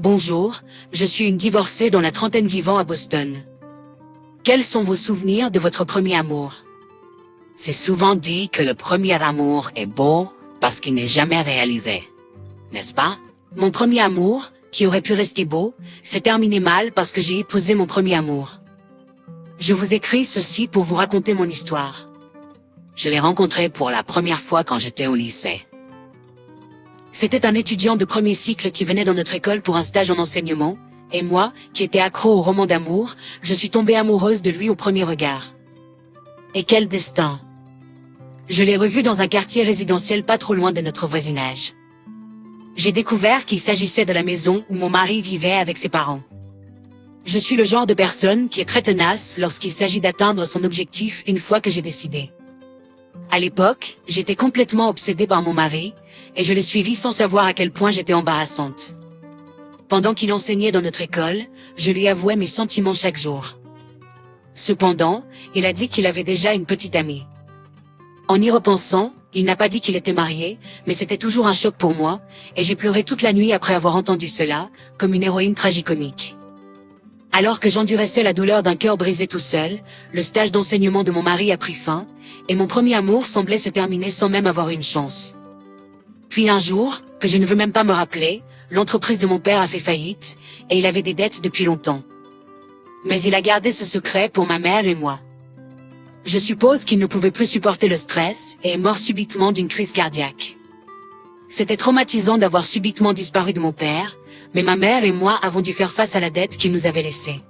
Bonjour, je suis une divorcée dans la trentaine vivant à Boston. Quels sont vos souvenirs de votre premier amour? C'est souvent dit que le premier amour est beau parce qu'il n'est jamais réalisé. N'est-ce pas? Mon premier amour, qui aurait pu rester beau, s'est terminé mal parce que j'ai épousé mon premier amour. Je vous écris ceci pour vous raconter mon histoire. Je l'ai rencontré pour la première fois quand j'étais au lycée. C'était un étudiant de premier cycle qui venait dans notre école pour un stage en enseignement, et moi, qui étais accro au roman d'amour, je suis tombée amoureuse de lui au premier regard. Et quel destin! Je l'ai revu dans un quartier résidentiel pas trop loin de notre voisinage. J'ai découvert qu'il s'agissait de la maison où mon mari vivait avec ses parents. Je suis le genre de personne qui est très tenace lorsqu'il s'agit d'atteindre son objectif une fois que j'ai décidé. À l'époque, j'étais complètement obsédée par mon mari, et je l'ai suivi sans savoir à quel point j'étais embarrassante. Pendant qu'il enseignait dans notre école, je lui avouais mes sentiments chaque jour. Cependant, il a dit qu'il avait déjà une petite amie. En y repensant, il n'a pas dit qu'il était marié, mais c'était toujours un choc pour moi, et j'ai pleuré toute la nuit après avoir entendu cela, comme une héroïne tragicomique. Alors que j'endurissais la douleur d'un cœur brisé tout seul, le stage d'enseignement de mon mari a pris fin, et mon premier amour semblait se terminer sans même avoir une chance. Puis un jour, que je ne veux même pas me rappeler, l'entreprise de mon père a fait faillite, et il avait des dettes depuis longtemps. Mais il a gardé ce secret pour ma mère et moi. Je suppose qu'il ne pouvait plus supporter le stress, et est mort subitement d'une crise cardiaque. C'était traumatisant d'avoir subitement disparu de mon père, mais ma mère et moi avons dû faire face à la dette qu'il nous avait laissée.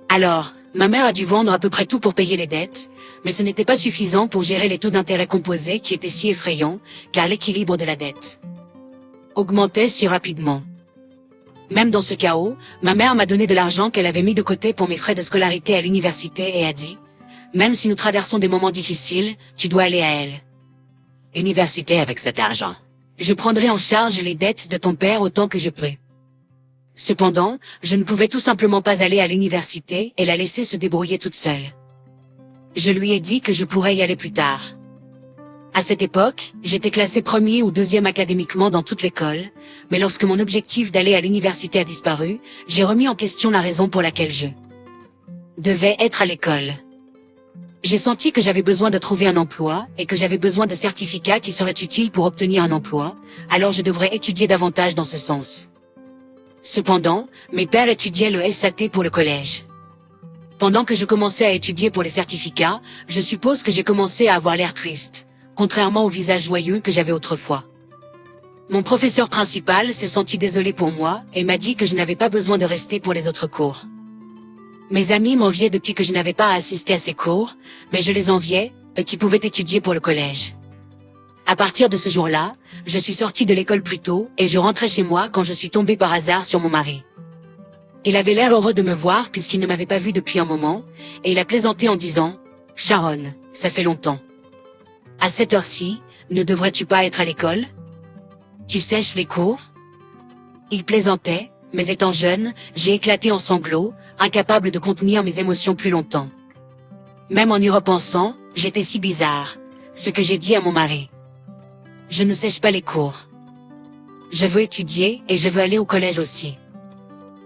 Alors, ma mère a dû vendre à peu près tout pour payer les dettes, mais ce n'était pas suffisant pour gérer les taux d'intérêt composés qui étaient si effrayants, car l'équilibre de la dette augmentait si rapidement. Même dans ce chaos, ma mère m'a donné de l'argent qu'elle avait mis de côté pour mes frais de scolarité à l'université et a dit « Même si nous traversons des moments difficiles, tu dois aller à elle. Université avec cet argent. Je prendrai en charge les dettes de ton père autant que je peux. » Cependant, je ne pouvais tout simplement pas aller à l'université et la laisser se débrouiller toute seule. Je lui ai dit que je pourrais y aller plus tard. À cette époque, j'étais classée premier ou deuxième académiquement dans toute l'école, mais lorsque mon objectif d'aller à l'université a disparu, j'ai remis en question la raison pour laquelle je devais être à l'école. J'ai senti que j'avais besoin de trouver un emploi et que j'avais besoin de certificats qui seraient utiles pour obtenir un emploi, alors je devrais étudier davantage dans ce sens. Cependant, mes pères étudiaient le SAT pour le collège. Pendant que je commençais à étudier pour les certificats, je suppose que j'ai commencé à avoir l'air triste, contrairement au visage joyeux que j'avais autrefois. Mon professeur principal s'est senti désolé pour moi et m'a dit que je n'avais pas besoin de rester pour les autres cours. Mes amis m'enviaient depuis que je n'avais pas à assister à ces cours, mais je les enviais, eux qui pouvaient étudier pour le collège. À partir de ce jour-là, je suis sortie de l'école plus tôt et je rentrais chez moi quand je suis tombée par hasard sur mon mari. Il avait l'air heureux de me voir puisqu'il ne m'avait pas vue depuis un moment, et il a plaisanté en disant « Sharon, ça fait longtemps. À cette heure-ci, ne devrais-tu pas être à l'école? Tu sèches les cours ?» Il plaisantait, mais étant jeune, j'ai éclaté en sanglots, incapable de contenir mes émotions plus longtemps. Même en y repensant, j'étais si bizarre, ce que j'ai dit à mon mari. Je ne sèche pas les cours. Je veux étudier et je veux aller au collège aussi.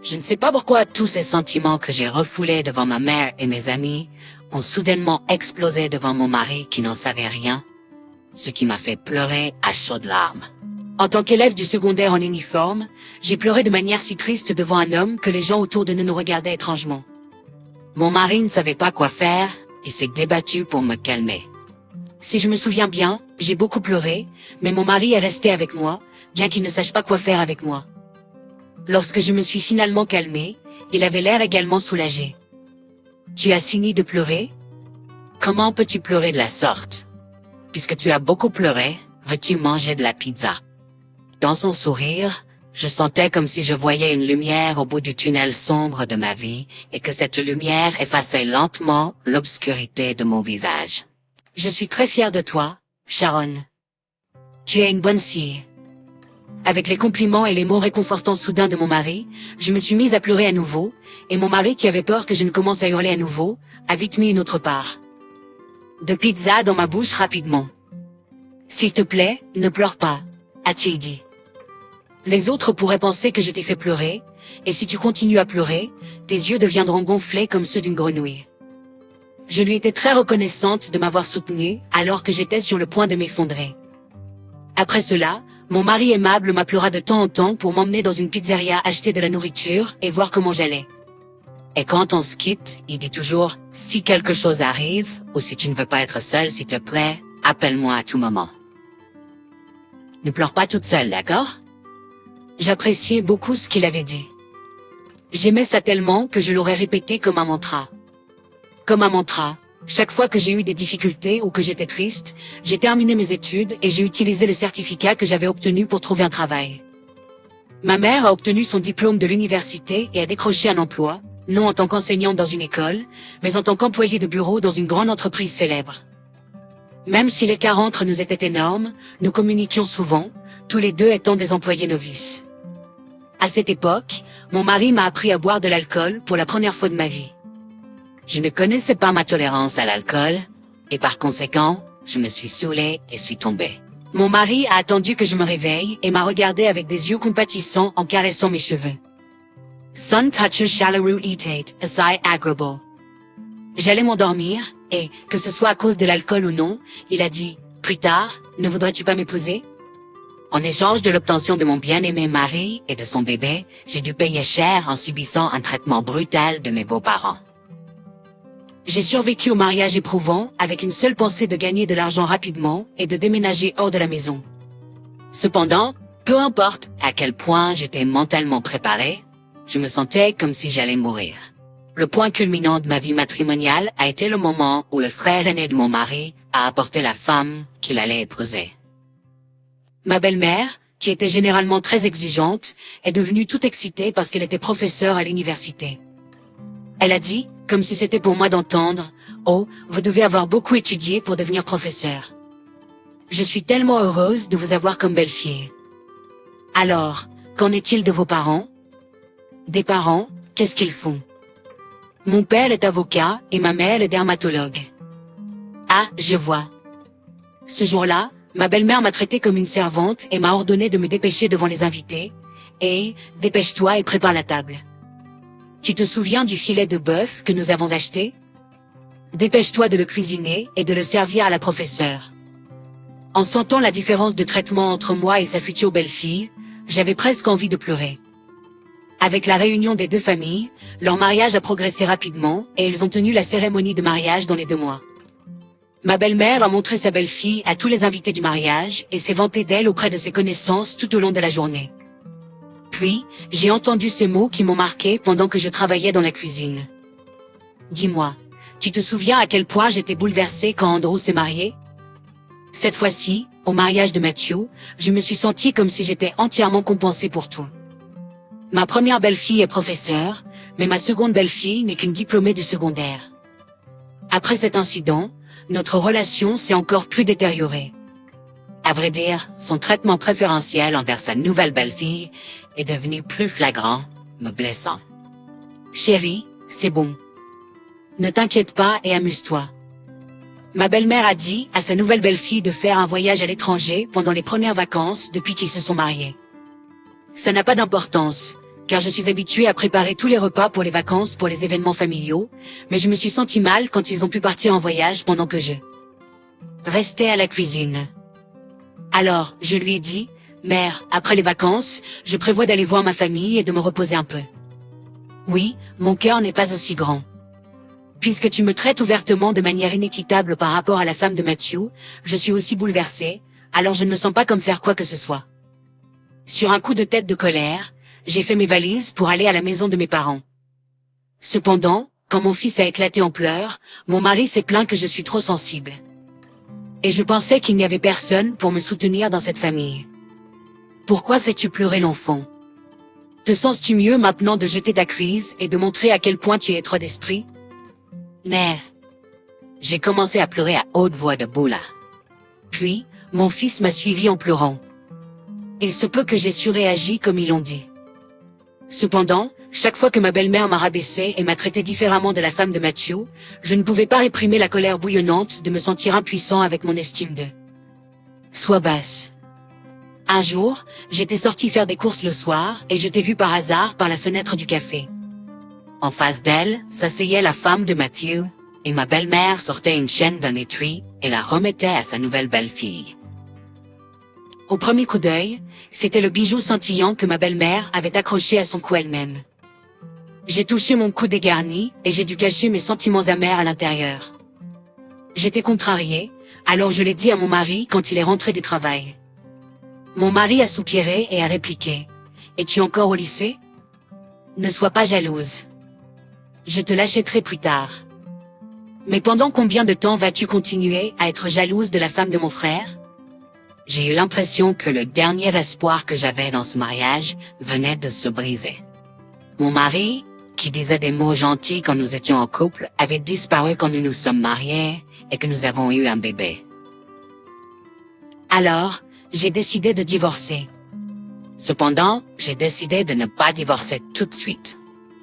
Je ne sais pas pourquoi tous ces sentiments que j'ai refoulés devant ma mère et mes amis ont soudainement explosé devant mon mari qui n'en savait rien, ce qui m'a fait pleurer à chaudes larmes. En tant qu'élève du secondaire en uniforme, j'ai pleuré de manière si triste devant un homme que les gens autour de nous regardaient étrangement. Mon mari ne savait pas quoi faire et s'est débattu pour me calmer. Si je me souviens bien, j'ai beaucoup pleuré, mais mon mari est resté avec moi, bien qu'il ne sache pas quoi faire avec moi. Lorsque je me suis finalement calmée, il avait l'air également soulagé. « Tu as fini de pleurer? Comment peux-tu pleurer de la sorte? Puisque tu as beaucoup pleuré, veux-tu manger de la pizza? » Dans son sourire, je sentais comme si je voyais une lumière au bout du tunnel sombre de ma vie et que cette lumière effaçait lentement l'obscurité de mon visage. « Je suis très fière de toi, Sharon. Tu es une bonne fille. » Avec les compliments et les mots réconfortants soudains de mon mari, je me suis mise à pleurer à nouveau, et mon mari, qui avait peur que je ne commence à hurler à nouveau, a vite mis une autre part de pizza dans ma bouche rapidement. « S'il te plaît, ne pleure pas, a-t-il dit. Les autres pourraient penser que je t'ai fait pleurer, et si tu continues à pleurer, tes yeux deviendront gonflés comme ceux d'une grenouille. Je lui étais très reconnaissante de m'avoir soutenue alors que j'étais sur le point de m'effondrer. Après cela, mon mari aimable m'appellera de temps en temps pour m'emmener dans une pizzeria acheter de la nourriture et voir comment j'allais. Et quand on se quitte, il dit toujours « Si quelque chose arrive, ou si tu ne veux pas être seule, s'il te plaît, appelle-moi à tout moment. » Ne pleure pas toute seule, d'accord? J'appréciais beaucoup ce qu'il avait dit. J'aimais ça tellement que je l'aurais répété comme un mantra. Comme un mantra, chaque fois que j'ai eu des difficultés ou que j'étais triste, j'ai terminé mes études et j'ai utilisé le certificat que j'avais obtenu pour trouver un travail. Ma mère a obtenu son diplôme de l'université et a décroché un emploi, non en tant qu'enseignante dans une école, mais en tant qu'employée de bureau dans une grande entreprise célèbre. Même si l'écart entre nous était énorme, nous communiquions souvent, tous les deux étant des employés novices. À cette époque, mon mari m'a appris à boire de l'alcool pour la première fois de ma vie. Je ne connaissais pas ma tolérance à l'alcool, et par conséquent, je me suis saoulée et suis tombée. Mon mari a attendu que je me réveille et m'a regardé avec des yeux compatissants en caressant mes cheveux. Sun touches shallow eatate, as I agreeable. J'allais m'endormir, et, que ce soit à cause de l'alcool ou non, il a dit, plus tard, ne voudrais-tu pas m'épouser? En échange de l'obtention de mon bien-aimé mari et de son bébé, j'ai dû payer cher en subissant un traitement brutal de mes beaux-parents. J'ai survécu au mariage éprouvant avec une seule pensée de gagner de l'argent rapidement et de déménager hors de la maison. Cependant, peu importe à quel point j'étais mentalement préparée, je me sentais comme si j'allais mourir. Le point culminant de ma vie matrimoniale a été le moment où le frère aîné de mon mari a apporté la femme qu'il allait épouser. Ma belle-mère, qui était généralement très exigeante, est devenue toute excitée parce qu'elle était professeure à l'université. Elle a dit, comme si c'était pour moi d'entendre, « Oh, vous devez avoir beaucoup étudié pour devenir professeur. Je suis tellement heureuse de vous avoir comme belle-fille. » Alors, qu'en est-il de vos parents? Des parents, qu'est-ce qu'ils font? Mon père est avocat et ma mère est dermatologue. Ah, je vois. Ce jour-là, ma belle-mère m'a traité comme une servante et m'a ordonné de me dépêcher devant les invités. Et, dépêche-toi et prépare la table. Tu te souviens du filet de bœuf que nous avons acheté? Dépêche-toi de le cuisiner et de le servir à la professeure. En sentant la différence de traitement entre moi et sa future belle-fille, j'avais presque envie de pleurer. Avec la réunion des deux familles, leur mariage a progressé rapidement et ils ont tenu la cérémonie de mariage dans les 2 mois. Ma belle-mère a montré sa belle-fille à tous les invités du mariage et s'est vantée d'elle auprès de ses connaissances tout au long de la journée. Puis, j'ai entendu ces mots qui m'ont marqué pendant que je travaillais dans la cuisine. Dis-moi, tu te souviens à quel point j'étais bouleversée quand Andrew s'est marié? Cette fois-ci, au mariage de Matthew, je me suis sentie comme si j'étais entièrement compensée pour tout. Ma première belle-fille est professeure, mais ma seconde belle-fille n'est qu'une diplômée du secondaire. Après cet incident, notre relation s'est encore plus détériorée. À vrai dire, son traitement préférentiel envers sa nouvelle belle-fille est devenu plus flagrant, me blessant. Chérie, c'est bon. Ne t'inquiète pas et amuse-toi. Ma belle-mère a dit à sa nouvelle belle-fille de faire un voyage à l'étranger pendant les premières vacances depuis qu'ils se sont mariés. Ça n'a pas d'importance, car je suis habituée à préparer tous les repas pour les vacances pour les événements familiaux, mais je me suis sentie mal quand ils ont pu partir en voyage pendant que je restais à la cuisine. Alors, je lui ai dit, « Mère, après les vacances, je prévois d'aller voir ma famille et de me reposer un peu. » Oui, mon cœur n'est pas aussi grand. Puisque tu me traites ouvertement de manière inéquitable par rapport à la femme de Matthew, je suis aussi bouleversée, alors je ne me sens pas comme faire quoi que ce soit. Sur un coup de tête de colère, j'ai fait mes valises pour aller à la maison de mes parents. Cependant, quand mon fils a éclaté en pleurs, mon mari s'est plaint que je suis trop sensible. Et je pensais qu'il n'y avait personne pour me soutenir dans cette famille. Pourquoi fais-tu pleurer l'enfant? Te sens-tu mieux maintenant de jeter ta crise et de montrer à quel point tu es étroit d'esprit? Neve. J'ai commencé à pleurer à haute voix debout là. Puis, mon fils m'a suivi en pleurant. Il se peut que j'ai surréagi comme ils l'ont dit. Cependant, chaque fois que ma belle-mère m'a rabaissé et m'a traité différemment de la femme de Matthew, je ne pouvais pas réprimer la colère bouillonnante de me sentir impuissant avec mon estime de soi basse. Un jour, j'étais sortie faire des courses le soir et je t'ai vu par hasard par la fenêtre du café. En face d'elle, s'asseyait la femme de Matthew, et ma belle-mère sortait une chaîne d'un étui et la remettait à sa nouvelle belle-fille. Au premier coup d'œil, c'était le bijou scintillant que ma belle-mère avait accroché à son cou elle-même. J'ai touché mon cou dégarni et j'ai dû cacher mes sentiments amers à l'intérieur. J'étais contrariée, alors je l'ai dit à mon mari quand il est rentré du travail. Mon mari a soupiré et a répliqué « Es-tu encore au lycée ? Ne sois pas jalouse. Je te l'achèterai plus tard. Mais pendant combien de temps vas-tu continuer à être jalouse de la femme de mon frère ?» J'ai eu l'impression que le dernier espoir que j'avais dans ce mariage venait de se briser. Mon mari, qui disait des mots gentils quand nous étions en couple, avait disparu quand nous nous sommes mariés et que nous avons eu un bébé. Alors, j'ai décidé de divorcer. Cependant, j'ai décidé de ne pas divorcer tout de suite,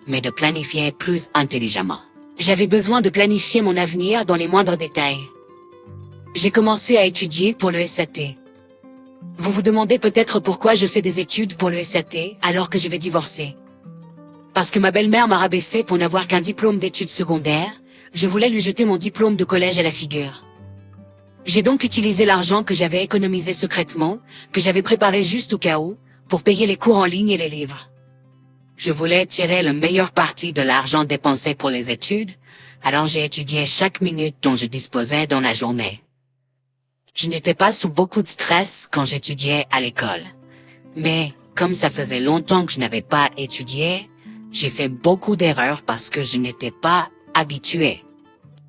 mais de planifier plus intelligemment. J'avais besoin de planifier mon avenir dans les moindres détails. J'ai commencé à étudier pour le SAT. Vous vous demandez peut-être pourquoi je fais des études pour le SAT alors que je vais divorcer. Parce que ma belle-mère m'a rabaissé pour n'avoir qu'un diplôme d'études secondaires, je voulais lui jeter mon diplôme de collège à la figure. J'ai donc utilisé l'argent que j'avais économisé secrètement, que j'avais préparé juste au cas où, pour payer les cours en ligne et les livres. Je voulais tirer le meilleur parti de l'argent dépensé pour les études, alors j'ai étudié chaque minute dont je disposais dans la journée. Je n'étais pas sous beaucoup de stress quand j'étudiais à l'école. Mais, comme ça faisait longtemps que je n'avais pas étudié, j'ai fait beaucoup d'erreurs parce que je n'étais pas habitué.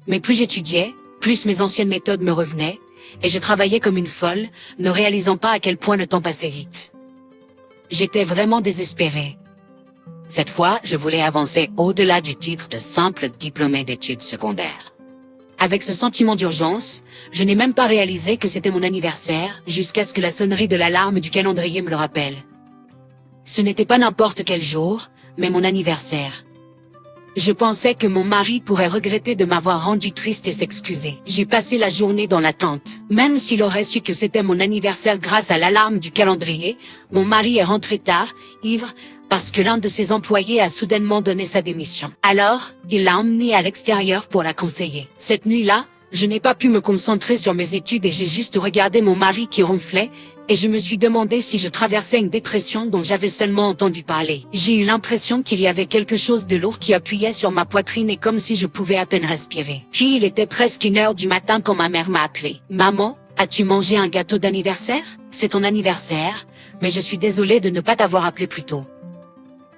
Mais plus j'étudiais, plus mes anciennes méthodes me revenaient, et je travaillais comme une folle, ne réalisant pas à quel point le temps passait vite. J'étais vraiment désespérée. Cette fois, je voulais avancer au-delà du titre de simple diplômé d'études secondaires. Avec ce sentiment d'urgence, je n'ai même pas réalisé que c'était mon anniversaire, jusqu'à ce que la sonnerie de l'alarme du calendrier me le rappelle. Ce n'était pas n'importe quel jour, mais mon anniversaire. Je pensais que mon mari pourrait regretter de m'avoir rendu triste et s'excuser. J'ai passé la journée dans l'attente. Même s'il aurait su que c'était mon anniversaire grâce à l'alarme du calendrier, mon mari est rentré tard, ivre, parce que l'un de ses employés a soudainement donné sa démission. Alors, il l'a emmenée à l'extérieur pour la conseiller. Cette nuit-là, je n'ai pas pu me concentrer sur mes études et j'ai juste regardé mon mari qui ronflait, et je me suis demandé si je traversais une dépression dont j'avais seulement entendu parler. J'ai eu l'impression qu'il y avait quelque chose de lourd qui appuyait sur ma poitrine et comme si je pouvais à peine respirer. Puis il était presque 1h du matin quand ma mère m'a appelé. « Maman, as-tu mangé un gâteau d'anniversaire ? C'est ton anniversaire, mais je suis désolée de ne pas t'avoir appelé plus tôt.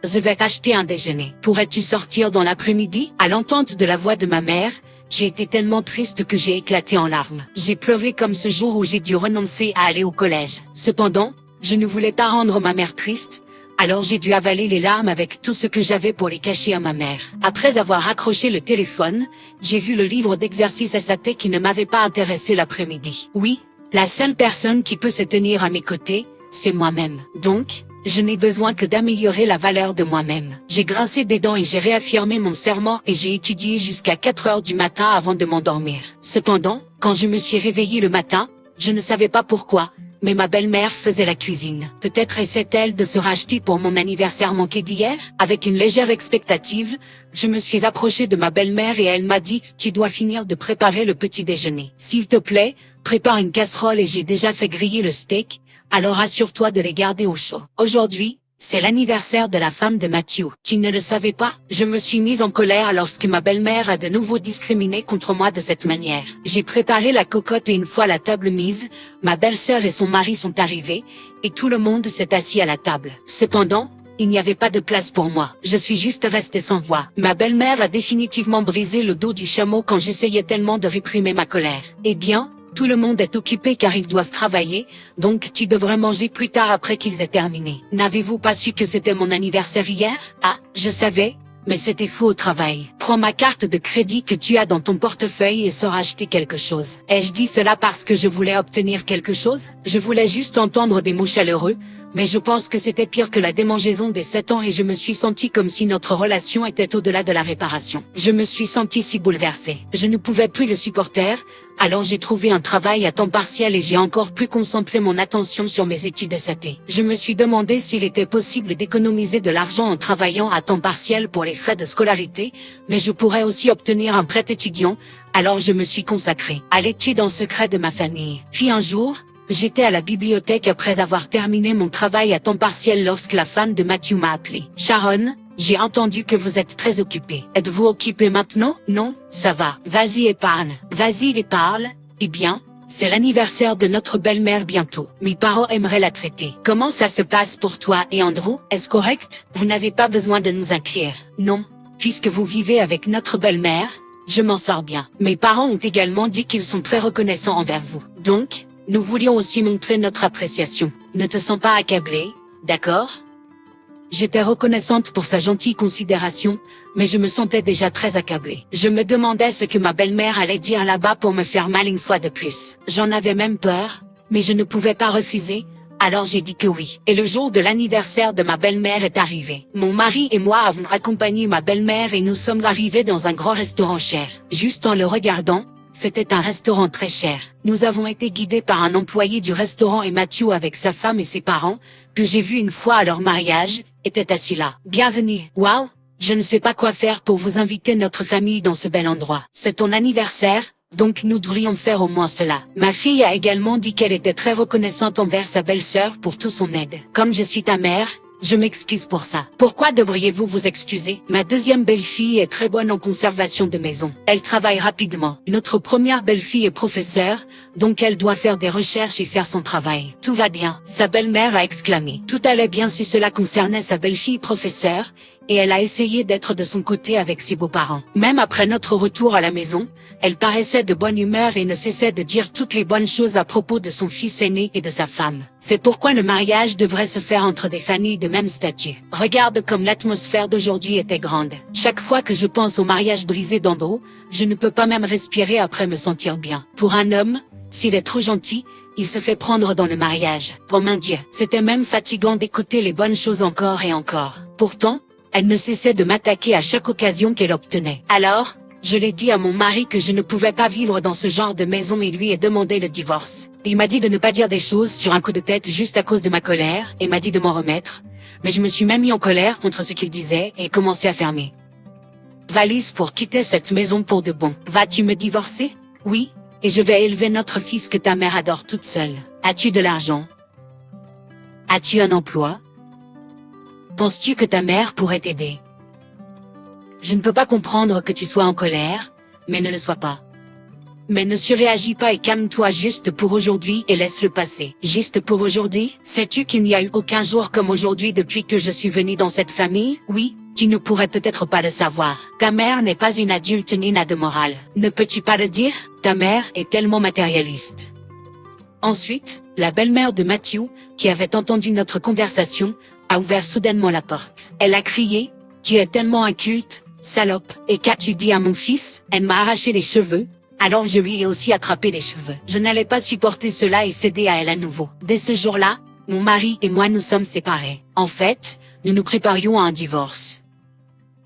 Je vais t'acheter un déjeuner. Pourrais-tu sortir dans l'après-midi ?» À l'entente de la voix de ma mère, j'ai été tellement triste que j'ai éclaté en larmes. J'ai pleuré comme ce jour où j'ai dû renoncer à aller au collège. Cependant, je ne voulais pas rendre ma mère triste, alors j'ai dû avaler les larmes avec tout ce que j'avais pour les cacher à ma mère. Après avoir accroché le téléphone, j'ai vu le livre d'exercices SAT qui ne m'avait pas intéressé l'après-midi. Oui, la seule personne qui peut se tenir à mes côtés, c'est moi-même. Donc, je n'ai besoin que d'améliorer la valeur de moi-même. J'ai grincé des dents et j'ai réaffirmé mon serment et j'ai étudié jusqu'à 4h du matin avant de m'endormir. Cependant, quand je me suis réveillée le matin, je ne savais pas pourquoi, mais ma belle-mère faisait la cuisine. Peut-être essaie-t-elle de se racheter pour mon anniversaire manqué d'hier? Avec une légère expectative, je me suis approchée de ma belle-mère et elle m'a dit « Tu dois finir de préparer le petit déjeuner. S'il te plaît, prépare une casserole et j'ai déjà fait griller le steak. Alors assure-toi de les garder au chaud. Aujourd'hui, c'est l'anniversaire de la femme de Matthew. Tu ne le savais pas? Je me suis mise en colère lorsque ma belle-mère a de nouveau discriminé contre moi de cette manière. J'ai préparé la cocotte et une fois la table mise, ma belle-sœur et son mari sont arrivés, et tout le monde s'est assis à la table. Cependant, il n'y avait pas de place pour moi. Je suis juste restée sans voix. Ma belle-mère a définitivement brisé le dos du chameau quand j'essayais tellement de réprimer ma colère. Eh bien, tout le monde est occupé car ils doivent travailler, donc tu devrais manger plus tard après qu'ils aient terminé. N'avez-vous pas su que c'était mon anniversaire hier? Ah, je savais, mais c'était fou au travail. Prends ma carte de crédit que tu as dans ton portefeuille et sors acheter quelque chose. Ai-je dit cela parce que je voulais obtenir quelque chose? Je voulais juste entendre des mots chaleureux, mais je pense que c'était pire que la démangeaison des 7 ans et je me suis sentie comme si notre relation était au-delà de la réparation. Je me suis sentie si bouleversée. Je ne pouvais plus le supporter, Alors j'ai trouvé un travail à temps partiel et j'ai encore pu concentrer mon attention sur mes études SAT. Je me suis demandé s'il était possible d'économiser de l'argent en travaillant à temps partiel pour les frais de scolarité, mais je pourrais aussi obtenir un prêt étudiant, alors je me suis consacrée à l'étude en secret de ma famille. Puis un jour, j'étais à la bibliothèque après avoir terminé mon travail à temps partiel lorsque la femme de Matthew m'a appelé. Sharon, j'ai entendu que vous êtes très occupée. Êtes-vous occupée maintenant? Non, ça va. Vas-y et parle. Vas-y et parle. Eh bien, c'est l'anniversaire de notre belle-mère bientôt. Mes parents aimeraient la traiter. Comment ça se passe pour toi et Andrew? Est-ce correct? Vous n'avez pas besoin de nous inquiéter. Non, puisque vous vivez avec notre belle-mère, je m'en sors bien. Mes parents ont également dit qu'ils sont très reconnaissants envers vous. Donc, nous voulions aussi montrer notre appréciation. Ne te sens pas accablé, d'accord? J'étais reconnaissante pour sa gentille considération, mais je me sentais déjà très accablée. Je me demandais ce que ma belle-mère allait dire là-bas pour me faire mal une fois de plus. J'en avais même peur, mais je ne pouvais pas refuser, alors j'ai dit que oui. Et le jour de l'anniversaire de ma belle-mère est arrivé. Mon mari et moi avons accompagné ma belle-mère et nous sommes arrivés dans un grand restaurant cher. Juste en le regardant, c'était un restaurant très cher. Nous avons été guidés par un employé du restaurant et Matthew avec sa femme et ses parents, que j'ai vu une fois à leur mariage, était assis là. Bienvenue. Wow! Je ne sais pas quoi faire pour vous inviter notre famille dans ce bel endroit. C'est ton anniversaire, donc nous devrions faire au moins cela. Ma fille a également dit qu'elle était très reconnaissante envers sa belle-sœur pour tout son aide. Comme je suis ta mère, je m'excuse pour ça. Pourquoi devriez-vous vous excuser? Ma deuxième belle-fille est très bonne en conservation de maison. Elle travaille rapidement. Notre première belle-fille est professeure, donc elle doit faire des recherches et faire son travail. Tout va bien, sa belle-mère a exclamé. Tout allait bien si cela concernait sa belle-fille professeure, et elle a essayé d'être de son côté avec ses beaux-parents. Même après notre retour à la maison, elle paraissait de bonne humeur et ne cessait de dire toutes les bonnes choses à propos de son fils aîné et de sa femme. C'est pourquoi le mariage devrait se faire entre des familles de même statut. Regarde comme l'atmosphère d'aujourd'hui était grande. Chaque fois que je pense au mariage brisé d'Andrew, je ne peux pas même respirer après me sentir bien. Pour un homme, s'il est trop gentil, il se fait prendre dans le mariage. Oh mon Dieu, c'était même fatigant d'écouter les bonnes choses encore et encore. Pourtant, elle ne cessait de m'attaquer à chaque occasion qu'elle obtenait. Alors, je l'ai dit à mon mari que je ne pouvais pas vivre dans ce genre de maison et lui ai demandé le divorce. Il m'a dit de ne pas dire des choses sur un coup de tête juste à cause de ma colère et m'a dit de m'en remettre. Mais je me suis même mis en colère contre ce qu'il disait et commencé à fermer valise pour quitter cette maison pour de bon. Vas-tu me divorcer? Oui, et je vais élever notre fils que ta mère adore toute seule. As-tu de l'argent? As-tu un emploi? Penses-tu que ta mère pourrait t'aider? Je ne peux pas comprendre que tu sois en colère, mais ne le sois pas. Mais ne surréagis pas et calme-toi juste pour aujourd'hui et laisse-le passer. Juste pour aujourd'hui, sais-tu qu'il n'y a eu aucun jour comme aujourd'hui depuis que je suis venue dans cette famille? Oui, tu ne pourrais peut-être pas le savoir. Ta mère n'est pas une adulte ni n'a de morale. Ne peux-tu pas le dire? Ta mère est tellement matérialiste. Ensuite, la belle-mère de Matthew, qui avait entendu notre conversation, a ouvert soudainement la porte. Elle a crié, « Tu es tellement inculte, salope, et qu'as-tu dit à mon fils ?» Elle m'a arraché les cheveux, alors je lui ai aussi attrapé les cheveux. Je n'allais pas supporter cela et céder à elle à nouveau. Dès ce jour-là, mon mari et moi nous sommes séparés. En fait, nous nous préparions à un divorce.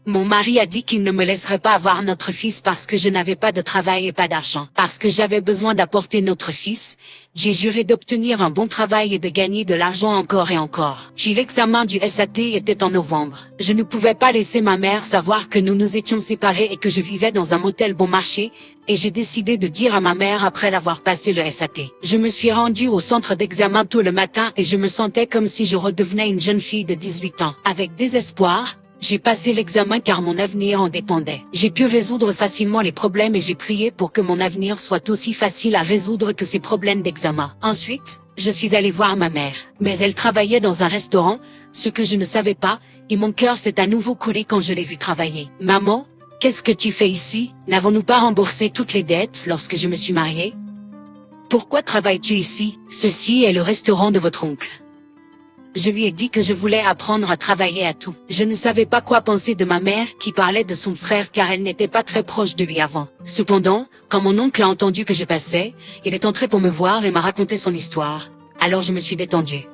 Mon mari a dit qu'il ne me laisserait pas avoir notre fils parce que je n'avais pas de travail et pas d'argent. Parce que j'avais besoin d'apporter notre fils, j'ai juré d'obtenir un bon travail et de gagner de l'argent encore et encore. Puis l'examen du SAT était en novembre. Je ne pouvais pas laisser ma mère savoir que nous nous étions séparés et que je vivais dans un motel bon marché, et j'ai décidé de dire à ma mère après l'avoir passé le SAT. Je me suis rendue au centre d'examen tôt le matin et je me sentais comme si je redevenais une jeune fille de 18 ans. Avec désespoir, j'ai passé l'examen car mon avenir en dépendait. J'ai pu résoudre facilement les problèmes et j'ai prié pour que mon avenir soit aussi facile à résoudre que ces problèmes d'examen. Ensuite, je suis allée voir ma mère. Mais elle travaillait dans un restaurant, ce que je ne savais pas, et mon cœur s'est à nouveau coulé quand je l'ai vue travailler. Maman, qu'est-ce que tu fais ici? N'avons-nous pas remboursé toutes les dettes lorsque je me suis mariée? Pourquoi travailles-tu ici? Ceci est le restaurant de votre oncle. Je lui ai dit que je voulais apprendre à travailler à tout. Je ne savais pas quoi penser de ma mère qui parlait de son frère car elle n'était pas très proche de lui avant. Cependant, quand mon oncle a entendu que je passais, il est entré pour me voir et m'a raconté son histoire. Alors je me suis détendue.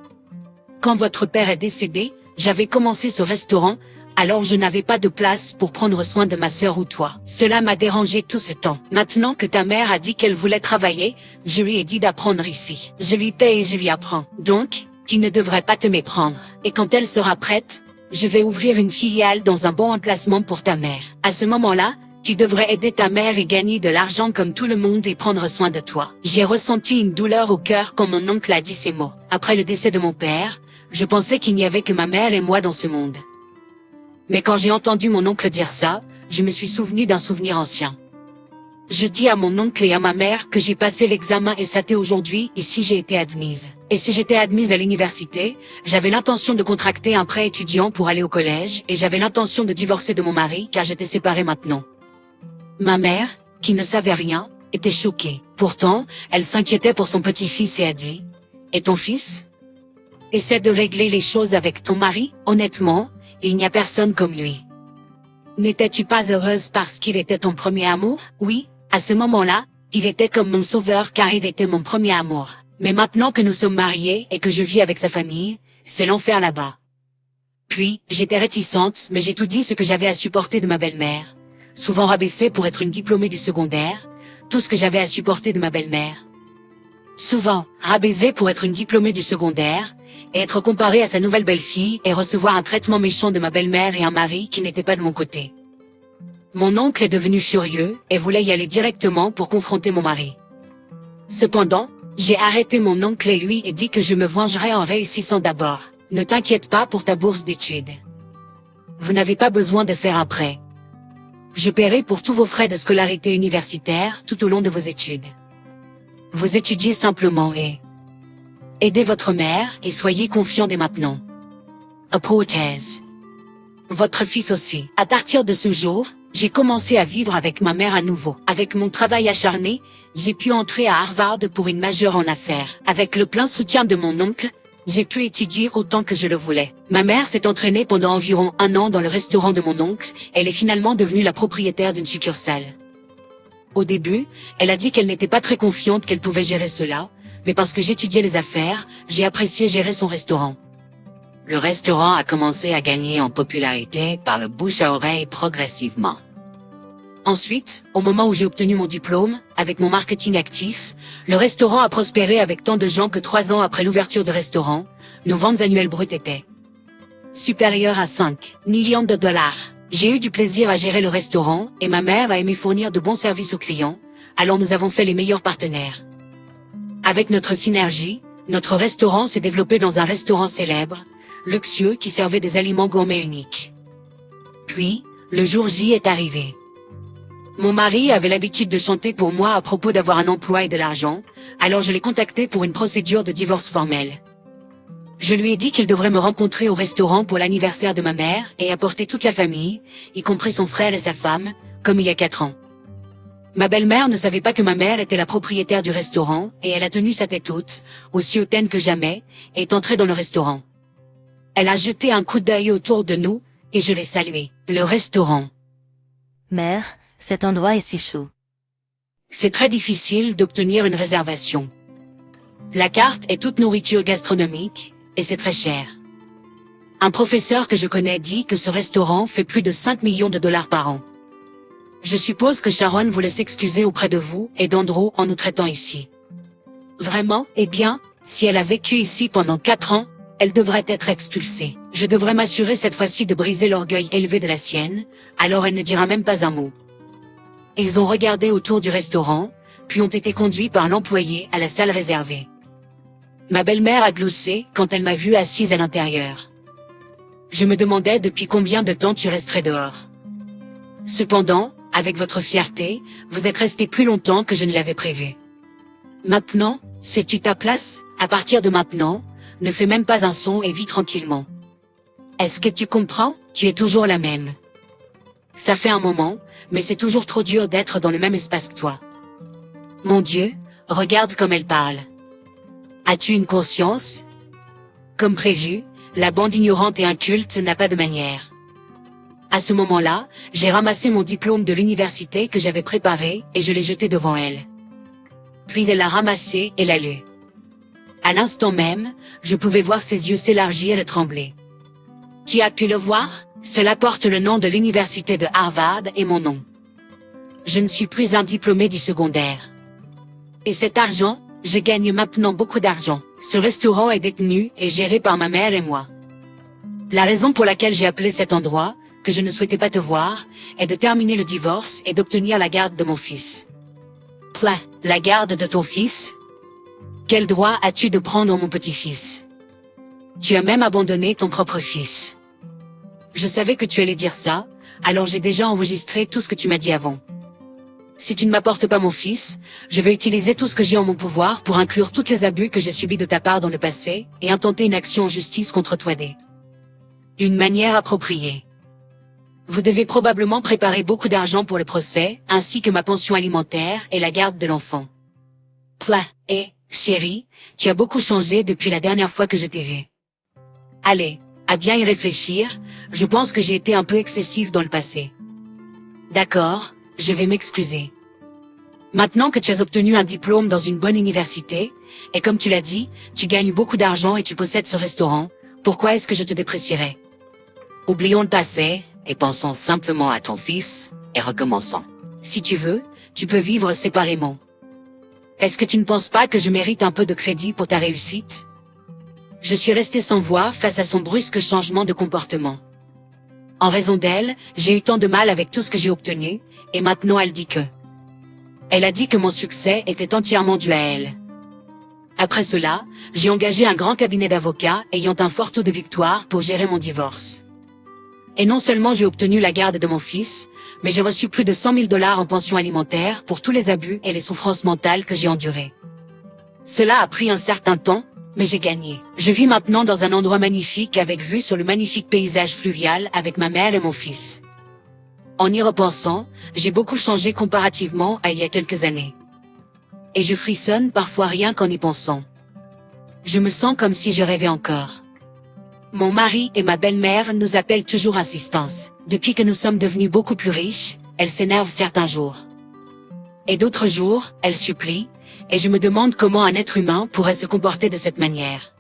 Quand votre père est décédé, j'avais commencé ce restaurant, Alors je n'avais pas de place pour prendre soin de ma sœur ou toi. Cela m'a dérangé tout ce temps. Maintenant que ta mère a dit qu'elle voulait travailler, je lui ai dit d'apprendre ici. Je lui paie et je lui apprends. Donc, tu ne devrais pas te méprendre. Et quand elle sera prête, je vais ouvrir une filiale dans un bon emplacement pour ta mère. À ce moment-là, tu devrais aider ta mère et gagner de l'argent comme tout le monde et prendre soin de toi. J'ai ressenti une douleur au cœur quand mon oncle a dit ces mots. Après le décès de mon père, je pensais qu'il n'y avait que ma mère et moi dans ce monde. Mais quand j'ai entendu mon oncle dire ça, je me suis souvenu d'un souvenir ancien. Je dis à mon oncle et à ma mère que j'ai passé l'examen SAT aujourd'hui et si j'ai été admise. Et si j'étais admise à l'université, j'avais l'intention de contracter un prêt étudiant pour aller au collège et j'avais l'intention de divorcer de mon mari car j'étais séparée maintenant. Ma mère, qui ne savait rien, était choquée. Pourtant, elle s'inquiétait pour son petit-fils et a dit « Et ton fils ? Essaie de régler les choses avec ton mari, honnêtement, il n'y a personne comme lui. N'étais-tu pas heureuse parce qu'il était ton premier amour ? Oui, à ce moment-là, il était comme mon sauveur car il était mon premier amour. Mais maintenant que nous sommes mariés et que je vis avec sa famille, c'est l'enfer là-bas. Puis, j'étais réticente, mais j'ai tout dit ce que j'avais à supporter de ma belle-mère. Souvent rabaissée pour être une diplômée du secondaire, tout ce que j'avais à supporter de ma belle-mère. Souvent, rabaissée pour être une diplômée du secondaire, et être comparée à sa nouvelle belle-fille et recevoir un traitement méchant de ma belle-mère et un mari qui n'était pas de mon côté. Mon oncle est devenu furieux et voulait y aller directement pour confronter mon mari. Cependant, j'ai arrêté mon oncle et lui et dit que je me vengerais en réussissant d'abord. Ne t'inquiète pas pour ta bourse d'études. Vous n'avez pas besoin de faire un prêt. Je paierai pour tous vos frais de scolarité universitaire tout au long de vos études. Vous étudiez simplement et aidez votre mère et soyez confiants dès maintenant. Prothèse. Votre fils aussi. À partir de ce jour, j'ai commencé à vivre avec ma mère à nouveau. Avec mon travail acharné, j'ai pu entrer à Harvard pour une majeure en affaires. Avec le plein soutien de mon oncle, j'ai pu étudier autant que je le voulais. Ma mère s'est entraînée pendant environ 1 an dans le restaurant de mon oncle. Elle est finalement devenue la propriétaire d'une succursale. Au début, elle a dit qu'elle n'était pas très confiante qu'elle pouvait gérer cela, mais parce que j'étudiais les affaires, j'ai apprécié gérer son restaurant. Le restaurant a commencé à gagner en popularité par le bouche à oreille progressivement. Ensuite, au moment où j'ai obtenu mon diplôme, avec mon marketing actif, le restaurant a prospéré avec tant de gens que 3 ans après l'ouverture de restaurant, nos ventes annuelles brutes étaient supérieures à 5 millions de dollars. J'ai eu du plaisir à gérer le restaurant et ma mère a aimé fournir de bons services aux clients, alors nous avons fait les meilleurs partenaires. Avec notre synergie, notre restaurant s'est développé dans un restaurant célèbre, luxueux qui servait des aliments gourmets uniques. Puis, le jour J est arrivé. Mon mari avait l'habitude de chanter pour moi à propos d'avoir un emploi et de l'argent, alors je l'ai contacté pour une procédure de divorce formelle. Je lui ai dit qu'il devrait me rencontrer au restaurant pour l'anniversaire de ma mère et apporter toute la famille, y compris son frère et sa femme, comme il y a 4 ans. Ma belle-mère ne savait pas que ma mère était la propriétaire du restaurant et elle a tenu sa tête haute, aussi hautaine que jamais, et est entrée dans le restaurant. Elle a jeté un coup d'œil autour de nous et je l'ai salué. Le restaurant. Mère, cet endroit est si chaud. C'est très difficile d'obtenir une réservation. La carte est toute nourriture gastronomique et c'est très cher. Un professeur que je connais dit que ce restaurant fait plus de 5 millions de dollars par an. Je suppose que Sharon voulait s'excuser auprès de vous et d'Andrew en nous traitant ici. Vraiment, eh bien, si elle a vécu ici pendant 4 ans, elle devrait être expulsée. Je devrais m'assurer cette fois-ci de briser l'orgueil élevé de la sienne, alors elle ne dira même pas un mot. Ils ont regardé autour du restaurant, puis ont été conduits par l'employé à la salle réservée. Ma belle-mère a gloussé quand elle m'a vue assise à l'intérieur. Je me demandais depuis combien de temps tu resterais dehors. Cependant, avec votre fierté, vous êtes resté plus longtemps que je ne l'avais prévu. Maintenant, sais-tu ta place? À partir de maintenant, ne fais même pas un son et vis tranquillement. Est-ce que tu comprends? Tu es toujours la même. Ça fait un moment, mais c'est toujours trop dur d'être dans le même espace que toi. Mon Dieu, regarde comme elle parle. As-tu une conscience? Comme prévu, la bande ignorante et inculte n'a pas de manière. À ce moment-là, j'ai ramassé mon diplôme de l'université que j'avais préparé et je l'ai jeté devant elle. Puis elle l'a ramassé et l'a lu. À l'instant même, je pouvais voir ses yeux s'élargir et trembler. Tu as pu le voir? Cela porte le nom de l'université de Harvard et mon nom. Je ne suis plus un diplômé du secondaire. Et cet argent, je gagne maintenant beaucoup d'argent. Ce restaurant est détenu et géré par ma mère et moi. La raison pour laquelle j'ai appelé cet endroit, que je ne souhaitais pas te voir, est de terminer le divorce et d'obtenir la garde de mon fils. Plah, la garde de ton fils? Quel droit as-tu de prendre mon petit-fils? Tu as même abandonné ton propre fils. Je savais que tu allais dire ça, alors j'ai déjà enregistré tout ce que tu m'as dit avant. Si tu ne m'apportes pas mon fils, je vais utiliser tout ce que j'ai en mon pouvoir pour inclure tous les abus que j'ai subis de ta part dans le passé et intenter une action en justice contre toi d'une manière appropriée. Vous devez probablement préparer beaucoup d'argent pour le procès, ainsi que ma pension alimentaire et la garde de l'enfant. Plah, chérie, tu as beaucoup changé depuis la dernière fois que je t'ai vu. Allez, à bien y réfléchir, je pense que j'ai été un peu excessif dans le passé. D'accord, je vais m'excuser. Maintenant que tu as obtenu un diplôme dans une bonne université, et comme tu l'as dit, tu gagnes beaucoup d'argent et tu possèdes ce restaurant, pourquoi est-ce que je te déprécierais? Oublions le passé, et pensons simplement à ton fils, et recommençons. Si tu veux, tu peux vivre séparément. Est-ce que tu ne penses pas que je mérite un peu de crédit pour ta réussite? Je suis restée sans voix face à son brusque changement de comportement. En raison d'elle, j'ai eu tant de mal avec tout ce que j'ai obtenu, et maintenant elle dit que... Elle a dit que mon succès était entièrement dû à elle. Après cela, j'ai engagé un grand cabinet d'avocats ayant un fort taux de victoire pour gérer mon divorce. Et non seulement j'ai obtenu la garde de mon fils, mais j'ai reçu plus de 100 000 $ en pension alimentaire pour tous les abus et les souffrances mentales que j'ai endurées. Cela a pris un certain temps, mais j'ai gagné. Je vis maintenant dans un endroit magnifique avec vue sur le magnifique paysage fluvial avec ma mère et mon fils. En y repensant, j'ai beaucoup changé comparativement à il y a quelques années. Et je frissonne parfois rien qu'en y pensant. Je me sens comme si je rêvais encore. Mon mari et ma belle-mère nous appellent toujours assistance. Depuis que nous sommes devenus beaucoup plus riches, elle s'énerve certains jours. Et d'autres jours, elle supplie, et je me demande comment un être humain pourrait se comporter de cette manière.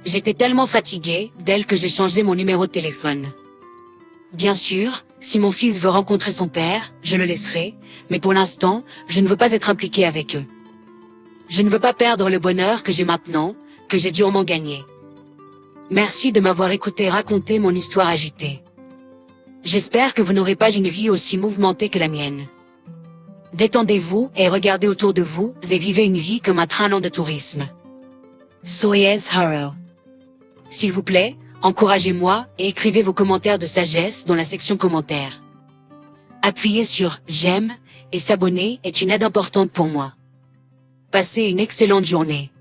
J'étais tellement fatiguée d'elle que j'ai changé mon numéro de téléphone. Bien sûr, si mon fils veut rencontrer son père, je le laisserai, mais pour l'instant, je ne veux pas être impliquée avec eux. Je ne veux pas perdre le bonheur que j'ai maintenant, que j'ai durement gagné. Merci de m'avoir écouté raconter mon histoire agitée. J'espère que vous n'aurez pas une vie aussi mouvementée que la mienne. Détendez-vous et regardez autour de vous et vivez une vie comme un train lent de tourisme. Soyez heureux. S'il vous plaît, encouragez-moi et écrivez vos commentaires de sagesse dans la section commentaires. Appuyez sur « J'aime » et s'abonner est une aide importante pour moi. Passez une excellente journée.